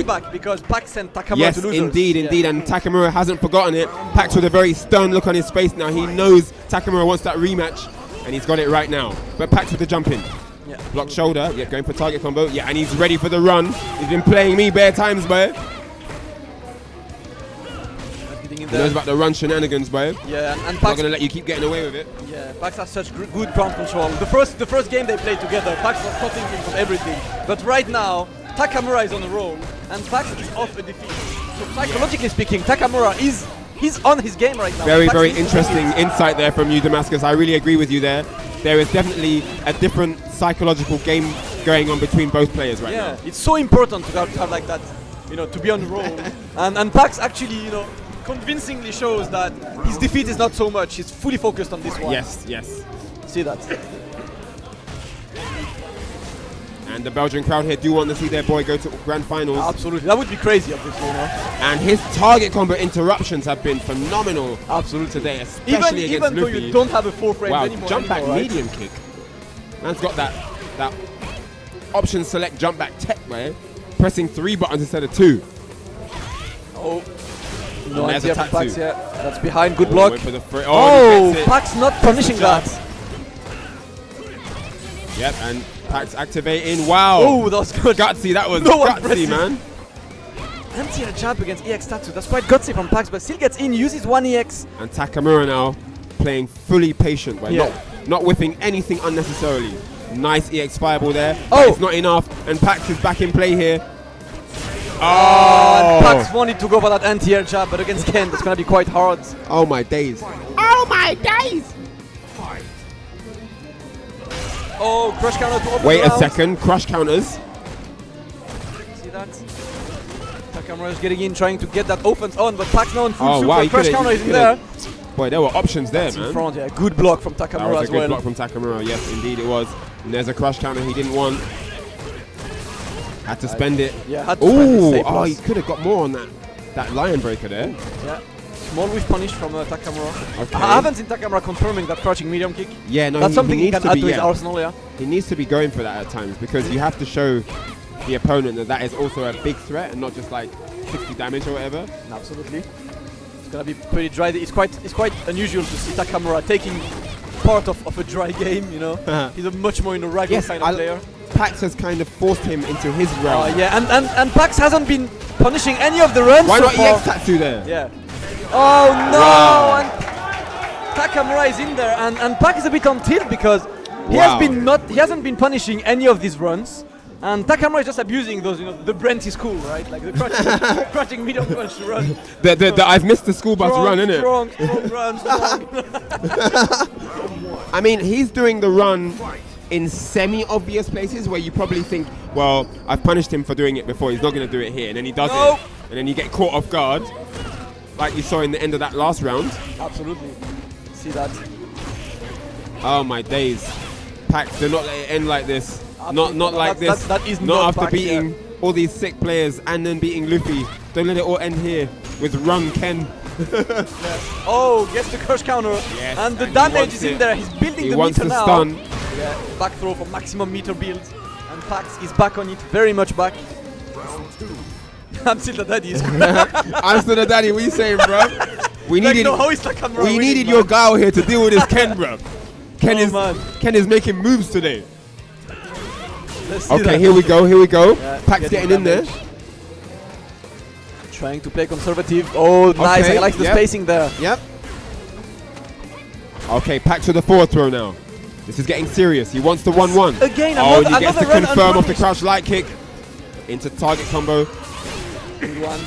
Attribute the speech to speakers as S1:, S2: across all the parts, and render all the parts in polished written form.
S1: back because Packz sent Takamura
S2: Yes,
S1: to losers.
S2: indeed, and Takamura hasn't forgotten it. Packz with a very stern look on his face now. He knows Takamura wants that rematch, and he's got it right now. But Packz with the jump in.
S1: Yeah.
S2: Block shoulder, yeah, going for target combo. Yeah, and he's ready for the run. He's been playing me bare times, boy. He knows about the run shenanigans, boy.
S1: Yeah, and
S2: Packz
S1: Packz
S2: not gonna let you keep getting away with it.
S1: Yeah, Packz has such good ground control. The first game they played together, Packz was cutting him from everything. But right now, Takamura is on a roll, and Packz is off a defeat. So psychologically speaking, Takamura he's on his game right now.
S2: Very interesting insight there from you, Damascus. I really agree with you there. There is definitely a different psychological game going on between both players right now.
S1: Yeah, it's so important to have like that, to be on the roll. and Packz actually, convincingly shows that his defeat is not so much. He's fully focused on this one.
S2: Yes.
S1: See that.
S2: And the Belgian crowd here do want to see their boy go to grand finals.
S1: Absolutely, that would be crazy, obviously,
S2: And his target combo interruptions have been phenomenal.
S1: Absolutely.
S2: Today, especially against
S1: even though
S2: Luffy.
S1: you don't have a 4 frame anymore.
S2: Wow, jump back
S1: right?
S2: medium kick. Man's got that option select jump back tech, man. Pressing 3 buttons instead of 2.
S1: Oh. No
S2: there's
S1: idea
S2: a
S1: from Packz yet. That's behind. Good block.
S2: Oh,
S1: Packz not punishing that.
S2: Yep, and Packz activating. Wow.
S1: Oh, that was good.
S2: Gutsy, that was
S1: No
S2: gutsy, man.
S1: Anti-air jab against EX Tatsu. That's quite gutsy from Packz, but still gets in, uses 1 EX.
S2: And Takamura now playing fully patient, but not whipping anything unnecessarily. Nice EX fireball there.
S1: Oh,
S2: it's not enough, and Packz is back in play here.
S1: And Packz wanted to go for that anti-air jab, but against Ken, that's going to be quite hard.
S2: Oh my days. Oh my days!
S1: Oh, crush counter to open
S2: Wait a
S1: round.
S2: second, crush counters.
S1: See that? Takamura is getting in, trying to get that offense on, but Packz now in full super.
S2: Wow,
S1: Crush counter is in there.
S2: Boy, there were options there, man.
S1: In front, yeah. Good block from Takamura
S2: that was
S1: as
S2: a good
S1: well.
S2: block from Takamura, yes, indeed it was. And there's a crush counter he didn't want. Had to spend it.
S1: Yeah, had to spend it.
S2: Oh, he could have got more on that lion breaker there.
S1: Yeah. Small whiff punish from Takamura.
S2: Okay.
S1: I haven't seen Takamura confirming that crouching medium kick.
S2: Yeah, no,
S1: that's something he
S2: needs
S1: can add to his arsenal, yeah.
S2: He needs to be going for that at times because you have to show the opponent that is also a big threat and not just like 60 damage or whatever.
S1: Absolutely. It's gonna be pretty dry. It's quite unusual to see Takamura taking part of a dry game, He's a much more rival kind of player.
S2: Packz has kind of forced him into his realm.
S1: Yeah, and Packz hasn't been punishing any of the runs.
S2: Why
S1: so
S2: not
S1: far.
S2: EX Tatsu there?
S1: Yeah. Oh no! Wow. And Takamura is in there, and Packz is a bit on tilt because he hasn't been punishing any of these runs, and Takamura is just abusing those, the Brent is cool, right? Like the crouching medium punch run.
S2: The I've missed the school bus run, innit?
S1: Strong run,
S2: I mean, he's doing the run in semi-obvious places where you probably think, well, I've punished him for doing it before, he's not going to do it here, and then he does it, and then you get caught off guard, like you saw in the end of that last round.
S1: Absolutely. See that?
S2: Oh my days. Packz, do not let it end like this. Not like this.
S1: That is
S2: not after beating all these sick players and then beating Luffy. Don't let it all end here with Run Ken.
S1: Oh, gets the crush counter, and the damage is in there. He's building the meter now.
S2: Stun.
S1: Yeah, back throw for maximum meter build, and Packz is back on it, very much back. I'm still the daddy.
S2: I'm still the daddy. What are you saying, bro? We needed.
S1: We
S2: needed your guy here to deal with this Ken, bro. Ken is making moves today. Okay, here we go. Yeah, Packz getting in there.
S1: Trying to play conservative. Oh, nice. I like the spacing there.
S2: Yep. Okay, Packz with the forward throw now. This is getting serious. He wants the 1-1.
S1: Again,
S2: and he gets to confirm off the crouch light kick into target combo.
S1: Good one.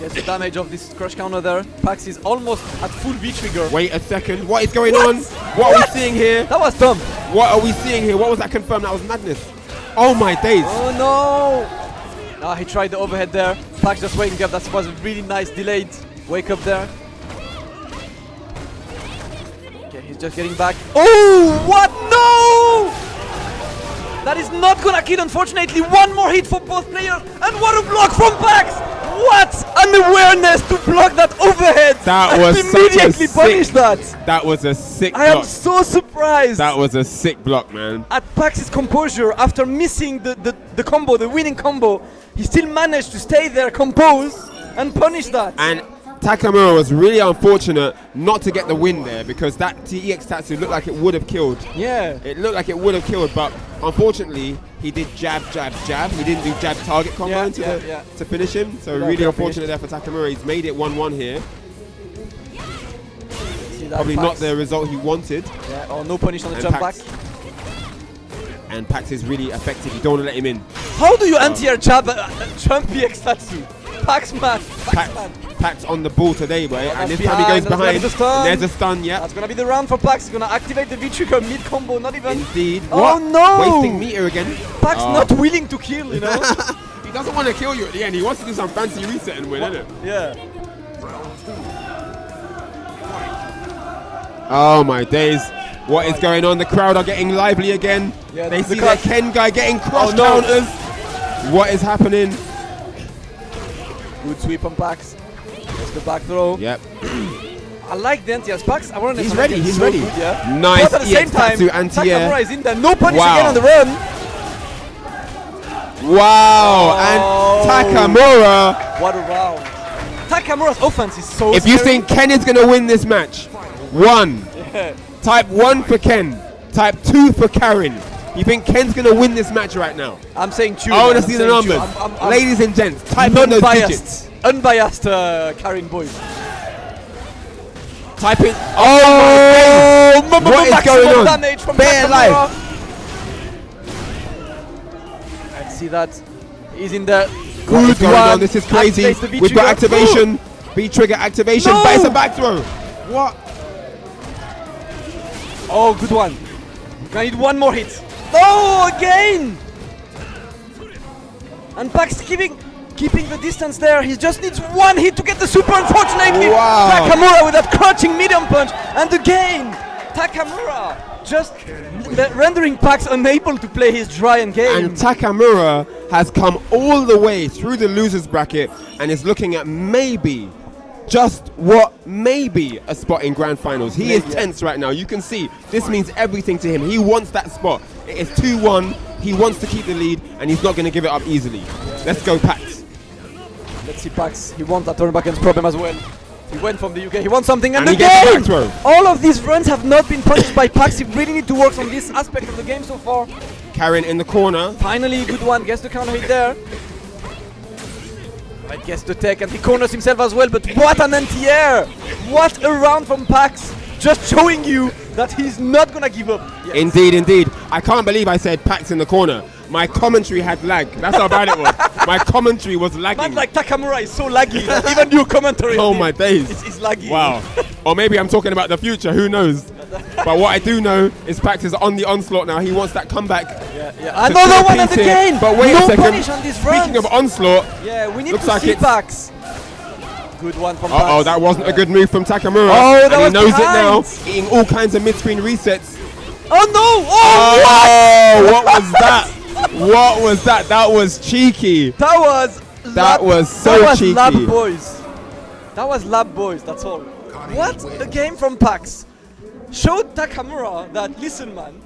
S1: Gets the damage of this crush counter there. Packz is almost at full V-trigger.
S2: Wait a second. What is going on? What are we seeing here?
S1: That was dumb.
S2: What are we seeing here? What was that confirmed? That was madness. Oh my days.
S1: Oh no. He tried the overhead there. Packz just waking up. That was a really nice delayed wake up there. Okay, he's just getting back. Oh, what? No! That is not gonna kill, unfortunately. One more hit for both players, and what a block from Packz! What an awareness to block that overhead!
S2: That was
S1: immediately punished that.
S2: That was a sick
S1: I
S2: block.
S1: am so surprised.
S2: That was a sick block, man.
S1: At Packz's composure, after missing the combo, the winning combo, he still managed to stay there composed and punish that.
S2: And Takamura was really unfortunate not to get the win there, because that TEX Tatsu looked like it would have killed.
S1: Yeah.
S2: It looked like it would have killed, but unfortunately he did jab, jab, jab. He didn't do jab target combo to finish him. So really unfortunate there for Takamura. He's made it 1-1 here. Probably not the result he wanted.
S1: Yeah, or no punish on the jump back.
S2: And Packz is really effective. You don't want to let him in.
S1: How do you anti-air jab jump PX Tatsu? Packz man.
S2: Packz on the ball today, boy. And this time he goes behind. There's a stun, yeah.
S1: That's going to be the round for Packz. He's going to activate the V-trigger mid-combo, not even.
S2: Indeed.
S1: Oh, no!
S2: Wasting meter again.
S1: Packz not willing to kill, you know?
S2: He doesn't want to kill you at the end. He wants to do some fancy reset and win, isn't it?
S1: Yeah.
S2: Oh my days. What is going on? The crowd are getting lively again.
S1: Yeah,
S2: they see that Ken guy getting cross counters. What is happening?
S1: Good sweep on Packz. There's the back throw.
S2: Yep.
S1: I like the anti-air. Packz, I want to
S2: He's ready. He's ready.
S1: Good, yeah.
S2: Nice.
S1: But at the same time, Takamura is in there. No punish again on the run.
S2: Wow. And Takamura.
S1: What a round. Takamura's offense is so
S2: If you think Ken is going to win this match, 1.
S1: Yeah.
S2: Type 1 for Ken. Type 2 for Karin. You think Ken's going to win this match right now?
S1: I'm saying 2.
S2: I want to see the numbers. Ladies and gents, type in those digits.
S1: Unbiased Karin boys.
S2: Type in.
S1: Oh!
S2: What is going on?
S1: Damage from
S2: Bare life.
S1: Let's see that. He's in there.
S2: What is going on? This is crazy. We've got activation. V-trigger activation.
S1: No.
S2: But it's a back throw. What?
S1: Oh, good one. I need one more hit. Oh, again! And Packz keeping the distance there. He just needs one hit to get the super, unfortunately.
S2: Wow.
S1: Takamura with that crouching medium punch. And again, Takamura just rendering Packz unable to play his Giant game.
S2: And Takamura has come all the way through the losers bracket and is looking at maybe maybe a spot in grand finals. He is tense right now. You can see this means everything to him. He wants that spot. It is 2-1. He wants to keep the lead and he's not going to give it up easily. Let's go, Packz.
S1: Let's see Packz. He wants that turn back against problem as well. He went from the UK. He wants something and
S2: he
S1: again!
S2: gets the back throw.
S1: All of these runs have not been punished by Packz. He really need to work on this aspect of the game so far.
S2: Karin in the corner.
S1: Finally a good one. Gets the counter hit there. I guess the tech, and he corners himself as well, but what an anti-air! What a round from Packz! Just showing you that he's not gonna give up. Yes.
S2: Indeed. I can't believe I said Packz in the corner. My commentary had lag. That's how bad it was. My commentary was lagging.
S1: Man like Takamura is so laggy that even your commentary
S2: my days.
S1: It's laggy.
S2: Wow. Or maybe I'm talking about the future, who knows? But what I do know is Packz is on the onslaught now. He wants that comeback.
S1: Yeah. Another one and again!
S2: But wait a second.
S1: Punish on this run.
S2: Speaking of onslaught,
S1: yeah, we need
S2: looks
S1: to
S2: like
S1: see Packz. Good one from Packz.
S2: Oh, that wasn't a good move from Takamura.
S1: Oh, that
S2: and
S1: was
S2: he knows
S1: behind.
S2: it now. Eating all kinds of mid-screen resets.
S1: Oh no!
S2: What was that? What was that? That was cheeky.
S1: That was
S2: cheeky.
S1: Lab boys. That was lab boys, that's all. What a game from Packz. Showed Takamura that, listen man,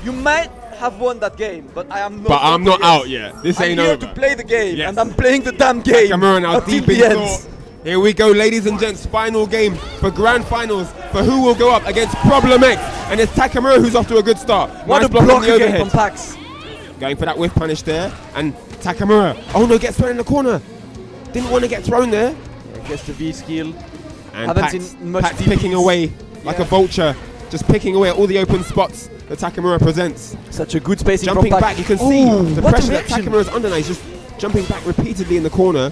S1: you might have won that game, but I'm not.
S2: But I'm not out yet. This ain't over.
S1: I'm here to play the game,
S2: Yes.
S1: and I'm playing the damn game.
S2: Takamura now
S1: until
S2: deep in
S1: the end.
S2: thought. Here we go, ladies and gents. Final game for grand finals for who will go up against Problem X. And it's Takamura who's off to a good start.
S1: What
S2: Nice
S1: a
S2: block
S1: block
S2: on the
S1: again
S2: overhead.
S1: from Packz.
S2: Going for that whiff punish there. And Takamura. Oh no, gets thrown in the corner. Didn't want to get thrown there.
S1: Yeah, gets the V skill.
S2: And
S1: Haven't
S2: Packz,
S1: seen much
S2: Packz
S1: DPs.
S2: picking away like a vulture. Just picking away at all the open spots that Takamura presents.
S1: Such a good spacing
S2: Jumping
S1: from Packz.
S2: back, you can see the
S1: what a
S2: pressure that
S1: reaction.
S2: Takamura's under now. He's just jumping back repeatedly in the corner.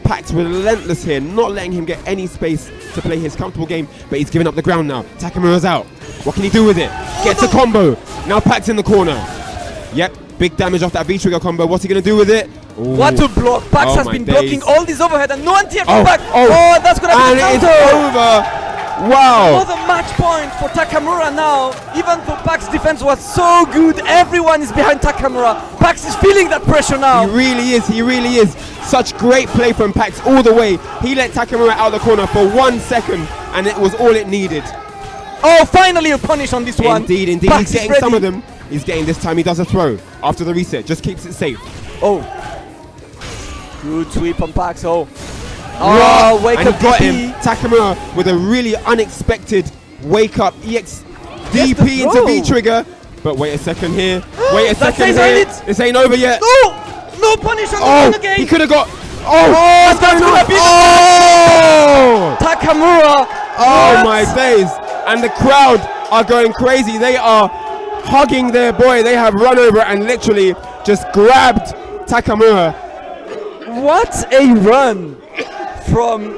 S2: Packz relentless here, not letting him get any space to play his comfortable game, but he's giving up the ground now. Takamura's out. What can he do with it? Gets a combo. Now Packz in the corner. Yep, big damage off that V-trigger combo. What's he going to do with it? Ooh.
S1: What a block. Packz has
S2: my
S1: been
S2: days.
S1: blocking all these overhead and no anti-air from
S2: Oh,
S1: Packz.
S2: oh.
S1: That's going to be
S2: And
S1: the
S2: it's
S1: counter.
S2: over. Wow.
S1: Another match point for Takamura now. Even though Pack's defense was so good, everyone is behind Takamura. Packz is feeling that pressure now.
S2: He really is. He really is. Such great play from Packz all the way. He let Takamura out of the corner for 1 second, and it was all it needed.
S1: Oh, finally a punish on this one.
S2: Indeed, indeed.
S1: Packz
S2: He's getting some of them. He's getting this time. He does a throw after the reset. Just keeps it safe.
S1: Oh. Good sweep on Packz. Oh, wake
S2: and
S1: up
S2: he got
S1: DP.
S2: him. Takamura with a really unexpected wake up EX
S1: Yes,
S2: DP
S1: the
S2: into
S1: throw.
S2: V trigger. But wait a second here. Wait a
S1: That
S2: second
S1: stays
S2: here.
S1: on it.
S2: This ain't over yet.
S1: No punish on the
S2: Oh,
S1: one again.
S2: he could have got.
S1: that's gonna be the
S2: Oh!
S1: Takamura.
S2: Oh
S1: What?
S2: my days. And the crowd are going crazy. They are hugging their boy. They have run over and literally just grabbed Takamura.
S1: What a run from.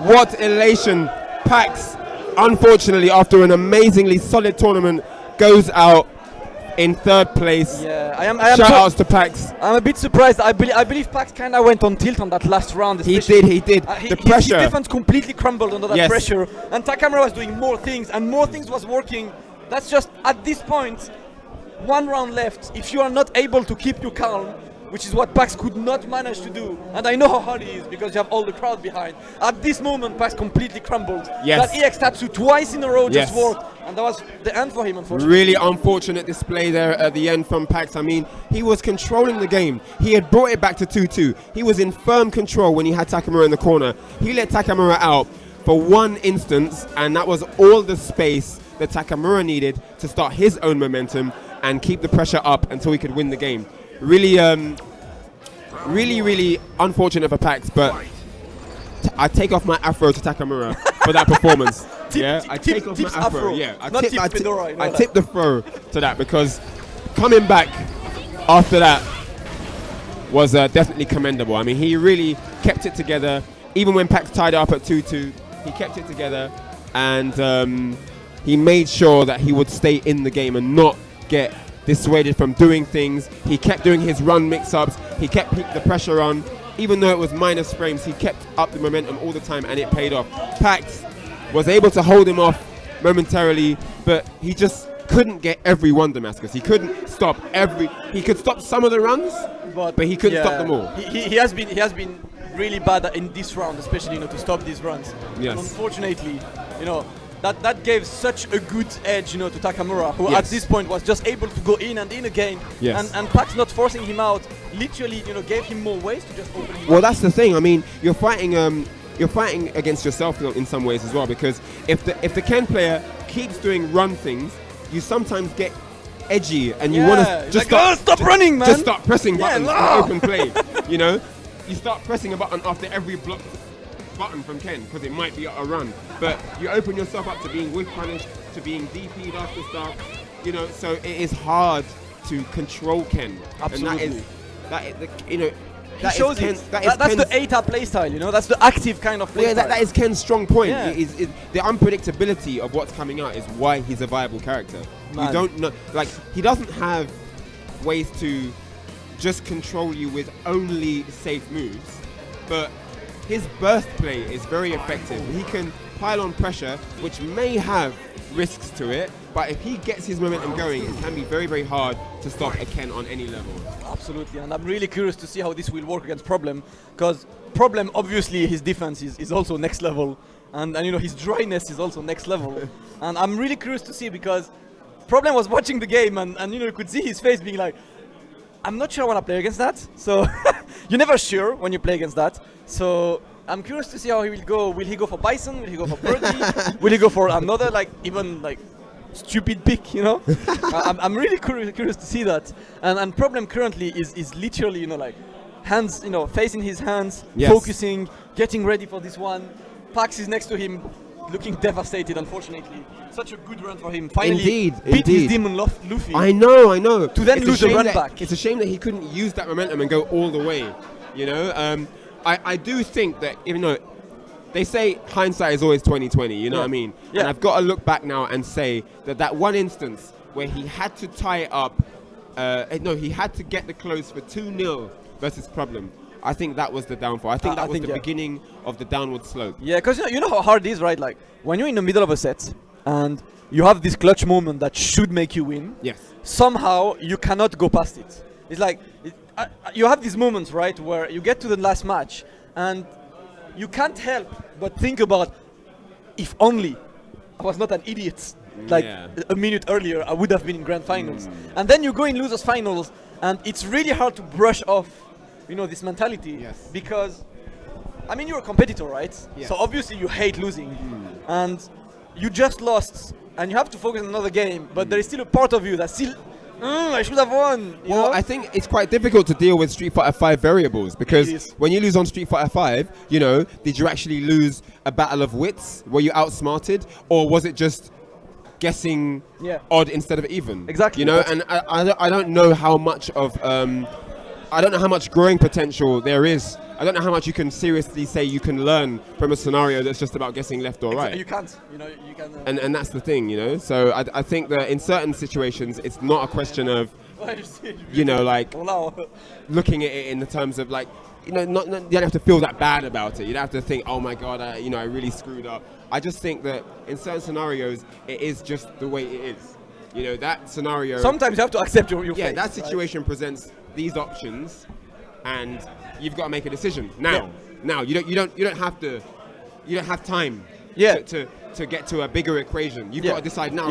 S2: What elation. Packz, unfortunately, after an amazingly solid tournament, goes out in 3rd place.
S1: Yeah, I am.
S2: Shout outs to Packz.
S1: I'm a bit surprised. I believe Packz kind of went on tilt on that last round.
S2: He
S1: especially.
S2: did.
S1: His
S2: Pressure.
S1: defense completely crumbled under that
S2: Yes.
S1: pressure, and Takamura was doing more things, and more things was working. That's just at this point, 1 round left. If you are not able to keep your calm, which is what Packz could not manage to do, and I know how hard it is because you have all the crowd behind. At this moment, Packz completely crumbled.
S2: Yes.
S1: That EX Tatsu twice in a row
S2: Yes.
S1: just worked, and that was the end for him, unfortunately.
S2: Really unfortunate display there at the end from Packz. I mean, he was controlling the game. He had brought it back to 2-2. He was in firm control when he had Takamura in the corner. He let Takamura out for 1 instance, and that was all the space that Takamura needed to start his own momentum and keep the pressure up until he could win the game. Really, really unfortunate for Packz, but I take off my afro to Takamura for that performance. I take off my afro. Yeah, I tip the throw to that because coming back after that was definitely commendable. I mean, he really kept it together. Even when Packz tied it up at 2-2, he kept it together, and he made sure that he would stay in the game and not get dissuaded from doing things. He kept doing his run mix-ups. He kept the pressure on. Even though it was minus frames, he kept up the momentum all the time, and it paid off. Packz was able to hold him off momentarily, but he just couldn't get every one, Damascus. He couldn't stop he could stop some of the runs, but he couldn't stop them all.
S1: He has been really bad in this round, especially to stop these runs.
S2: Yes.
S1: And unfortunately, that gave such a good edge, to Takamura, who at this point was just able to go in and in again.
S2: Yes.
S1: And Packz not forcing him out, literally, gave him more ways to just open him
S2: Well,
S1: up.
S2: that's the thing. I mean, you're fighting against yourself in some ways as well, because if the Ken player keeps doing run things, you sometimes get edgy and you want to just
S1: stop running, man.
S2: Just start pressing buttons
S1: no.
S2: for open play. You start pressing a button after every block button from Ken because it might be a run, but you open yourself up to being whiff punished, to being DP'd after start. So it is hard to control Ken.
S1: Absolutely.
S2: And that's
S1: the ATA playstyle, that's the active kind of playstyle.
S2: Yeah, that is Ken's strong point.
S1: Yeah.
S2: The unpredictability of what's coming out is why he's a viable character.
S1: Man.
S2: You don't know, he doesn't have ways to just control you with only safe moves, but his burst play is very effective. He can pile on pressure, which may have risks to it, but if he gets his momentum going, it can be very, very hard to stop a Ken on any level.
S1: Absolutely, and I'm really curious to see how this will work against Problem, because Problem, obviously, his defense is also next level, and his dryness is also next level. And I'm really curious to see, because Problem was watching the game, and you could see his face being like, I'm not sure I want to play against that. So you're never sure when you play against that. So I'm curious to see how he will go. Will he go for Bison? Will he go for Birdie? Will he go for another stupid pick? I'm really curious to see that. And Problem currently is literally hands, facing his hands,
S2: yes.
S1: focusing, getting ready for this one. Packz is next to him, looking devastated, unfortunately. Such a good run for him. Finally beat his Demon Luffy.
S2: I know.
S1: To then lose the run back.
S2: It's a shame that he couldn't use that momentum and go all the way. I do think that, even though they say hindsight is always 20/20, you know what I mean?
S1: Yeah.
S2: And I've got to look back now and say that one instance where he had to tie it up, he had to get the close for 2-0 versus Problem. I think that was the downfall. I think that was the
S1: yeah.
S2: beginning of the downward slope.
S1: Yeah, because you know how hard it is, right? Like when you're in the middle of a set and you have this clutch moment that should make you win.
S2: Yes.
S1: Somehow you cannot go past it. It's like you have these moments, right, where you get to the last match and you can't help but think about, if only I was not an idiot. Like a minute earlier, I would have been in grand finals. And then you go in losers finals, and it's really hard to brush off, this mentality.
S2: Yes.
S1: Because, I mean, you're a competitor, right?
S2: Yes.
S1: So obviously you hate losing, and you just lost, and you have to focus on another game. But there is still a part of you that still, I should have won. You know?
S2: I think it's quite difficult to deal with Street Fighter 5 variables, because when you lose on Street Fighter 5, did you actually lose a battle of wits? Were you outsmarted, or was it just guessing odd instead of even?
S1: Exactly.
S2: And I don't know how much of I don't know how much growing potential there is. I don't know how much you can seriously say you can learn from a scenario that's just about guessing left or right.
S1: You can't. You can.
S2: And that's the thing, So I think that in certain situations, it's not a question of, like looking at it in the terms of like, you don't have to feel that bad about it. You don't have to think, oh my God, I really screwed up. I just think that in certain scenarios, it is just the way it is. That scenario.
S1: Sometimes you have to accept your fate,
S2: that situation presents these options, and you've got to make a decision now. Now you don't have to. You don't have time. To get to a bigger equation. You've got to decide now.